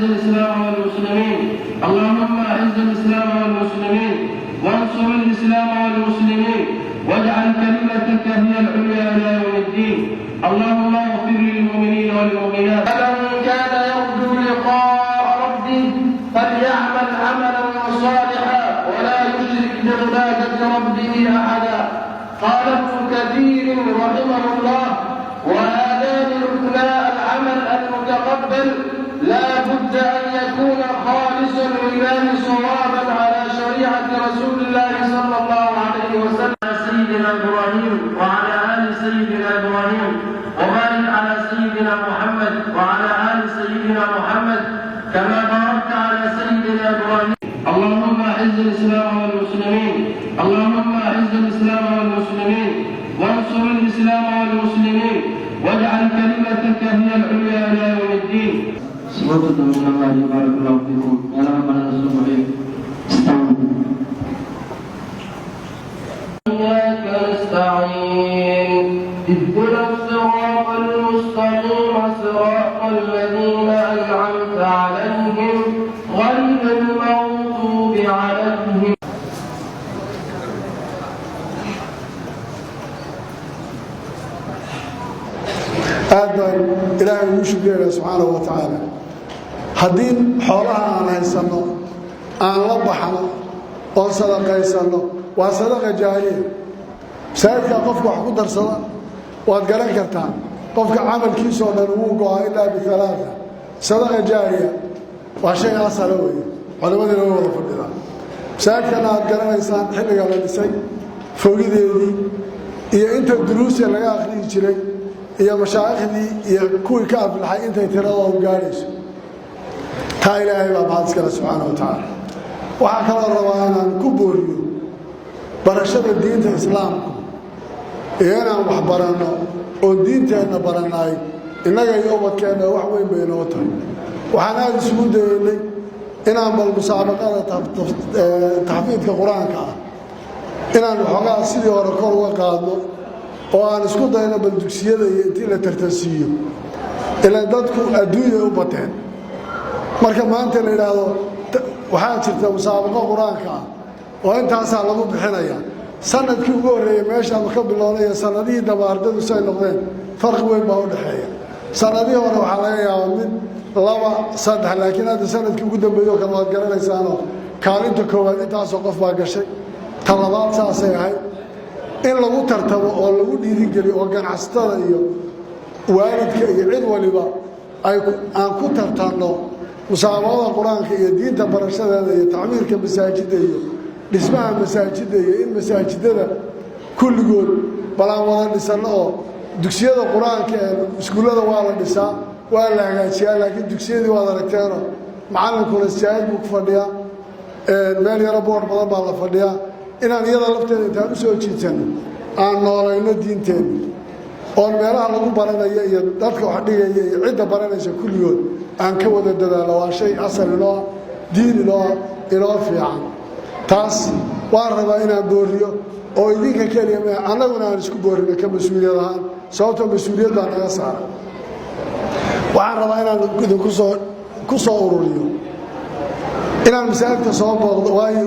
الإسلام والمسلمين اللهم أعز الإسلام والمسلمين وانصر الإسلام والمسلمين واجعل كلمتك هي العليا إلى يوم الدين. اللهم اغفر للمؤمنين والمؤمنات. فمن كان يرجو لقاء ربه فليعمل عملا صالحا ولا يشرك بعبادة ربه أحدا. قال ابن كثير رحمه الله: وهذان ركنا العمل المتقبل لا بد أن يكون خالصا لله صوابا على شريعة رسول الله صلى الله عليه وسلم. سيدنا إبراهيم وعلى آل سيدنا إبراهيم وبارك على سيدنا محمد وعلى آل سيدنا محمد كما باركت على سيدنا إبراهيم. اللهم أعز الإسلام والمسلمين اللهم أعز الإسلام والمسلمين وانصر الإسلام والمسلمين واجعل كلمتك هي العليا إلى يوم الدين. سبحانك من الله بارك الله فيكم يا رب العالمين. إياك نستعين اهدنا الصراط المستقيم صراط الذين أنعمت عليهم غير المغضوب عليهم. هذا إلهي وشكره سبحانه وتعالى. هدين حولها أنا هيسنو أنا لبحنا وصدق يسنو وصدق جارية سيدك قفك وحكو درسنا واتقلن كرتان قفك عمل كيسو ننوقها إلا بثلاثة صدق جارية وشيء أصلوي علماء الأول فردنا سيدك أنا أتقلن إنسان حلقة لدسي فوقي دي إيا إنت الدروس اللي أخرج جري إيا مشايخدي إيا كوي كاف الحي إنت يترضى وقاريس تا إلهي بابعادسك سبحانه وتعالى وحكرا روانا كبوريو برشاد الدين الإسلام إيانا وحبرنا والدين تأنا برناي إنك يوم كان وحوين بينوتها وحنا نسمون ديني إنا بالمسابقة تحفيظ القرآن كا إنا نحقق سيدي وركور وقادنا وأنا اسكت هنا بالدكسية يأتي لترتسيه إلا دتكم أدوية وبتين marka maanta la yiraahdo waxaa jirta musaabaqo quraanka oo intaas lagu bixinaya sanadkii ugu horeeyay meesha ka bilownay sanadii dabaardadu say noqdeen farq weyn baa u dhaxeeya sanadii hore waxa laga yaabaa mid laba saddex laakiin hadda sanadkii ugu dambeeyay oo kala garanaysan kaalinta koowaad intaas qof baa gashay talabaad saasay ahayd in lagu tartamo oo lagu dhiirigeliyo oo ganacsatada iyo waalidka iyo cid waliba ay aan ku tartano مسابقة القرآن هي دين تبرشة هذا تعمير كمساجد هي نسمع مساجد هي المساجد هذا كل جول بلا ولا نسأله دكسية القرآن كسكولة ولا نساء ولا أشياء لكن دكسية ولا ركتنا معنا كل الشيء مكفريا المال يربون رمضان بالله فريا إن أنا يلا لفتة تامسوا شيء أنا نورينا دين تاني والمال على مو برنا يدرك وحدي عدة برنا كل يوم aan ka wada dadaalo waa shay asal loo diin loo ilaafiya taas waan rabaa inaan booriyo oo idinka kaliya anaguna aan isku boorino ka mas'uuliyadahan sababtoo mas'uuliyadda naga saaran waxaan rabaa inaan idinku soo ururiyo inaan masaajidka soo booqdo waayo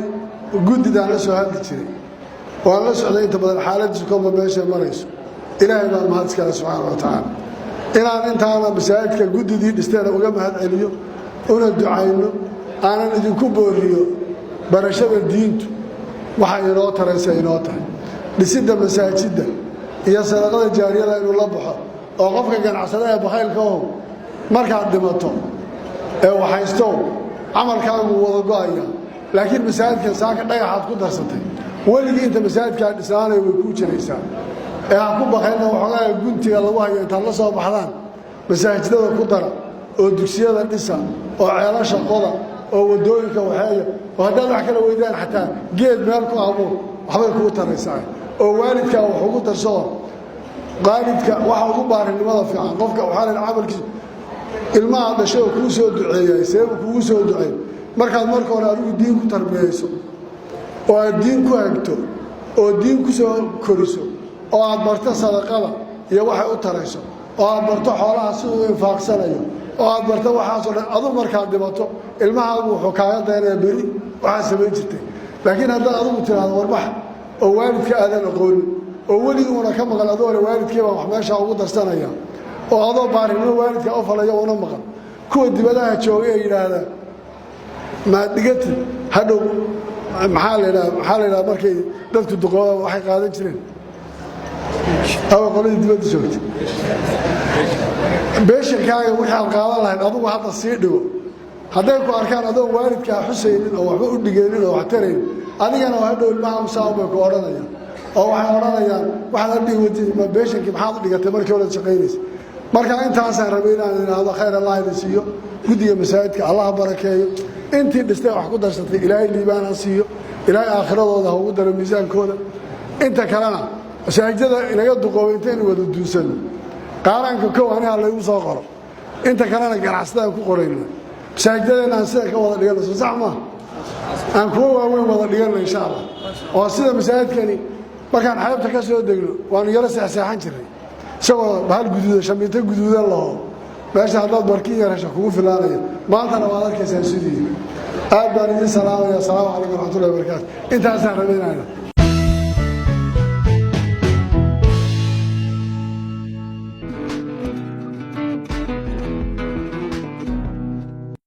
guddidan la soo hadli jiray waan la socday inta badan xaaladdiisu kooba meesha marayso ilaahay baa mahad iskale subxaanahu wa tacaala inaan intaana masaajidka guddidii dhisteena uga mahad celiyo una ducayno aanan idinku booriyo barashada diintu waxay inoo taraysa inoo tahay dhisidda masaajidda iyo sadaqada jaariyada inuu la baxo oo qofka ganacsada ee bakhaylka oo markaad dhimato ee waxaysto camalkaagu wada go'aya laakiin masaajidka saaka dhagaxaad ku darsatay weligii inta masaajidka dhisaanay way ku jiraysaa ee ha ku baqayna waxoogaa guntiga lagu hayo intaad la soo baxdaan masaajidada ku dara oo dugsiyada dhisa oo ceelasha qoda oo wadooyinka waxeeya oo haddaad wax kala weydaan xataa geed meel ku abuur waxbay kugu taraysaa oo waalidka wax ugu darso qaalidka waxa ugu baarinimada fiican qofka waxaa la camalkiisa ilmaha dhashay oo kuu soo duceeyay sabab kugu soo duceey markaad marka hore adigu diin ku tarbiyayso oo aad diin ku hagto oo diin ku soo koriso oo aad barto sadaqada iyo waxa u tarayso oo aad barto xoolaha sidoo infaaqsanayo oo aad barto waxaasoo dhan adu markaad dhibato ilmahaagu wuxuu kaaga dayanaya beri waxaad samayn jirtay laakiin haddaad adugu tiraahdo warbax oo waalidka aadan aqoonin oo weliguna ka maqan adoona waalidkii baan wax meeshaa ugu darsanaya oo adoo baarinimo waalidka u falaya una maqan kuwa dibadaha jooga ee yidhaahdaa maad dhigatid hadhow maxaa la yidhaha markay dadku duqoobaan waxay qaadan jireen awa qoladii dibadda joogta beeshankaaga wixii aad qaadan lahayd adugu hadda sii dhigo hadday ku arkaan adoon waalidkaa xusaynin oo waxba u dhigaynin oo wax taraynin adigana hadhow ilmaha musaao bay ku odhanayaan oo waxay odhanayaan waxaad adhigi wadi ma beeshankii maxaad u dhigatay markii hore shaqaynaysa marka intaasaan rabay inaan idhaahdo khayr allah idin siiyo guddiga masaajidka allah barakeeyo intii dhistay wax ku darsatay ilaahay liibaan ha siiyo ilaahay aakhiradooda ha ugu daro miisaankooda inta kalena masaajidada inaga duqoobay intaynu wada duusanno qaaraanka kow aniha laygu soo qoro inta kalena ganacsadaan ku qorayna masaajidadeenna aan sida ka wada dhiganno soo sax maaha aan kuwa waaweyn wada dhiganno insha allah oo sida masaajidkani markaan xeebta ka soo degno waanu yaro seexseexan jirnay isagoo bahal guduuda shamiito guduudan laho meesha haddaad barkin yar hesha kugu filaanaya maantana waad arkaysaa sidii aad baan idin salaamaya asalaamu calaykum waraxmatullahi wabarakaatu intaasaan rabaynayna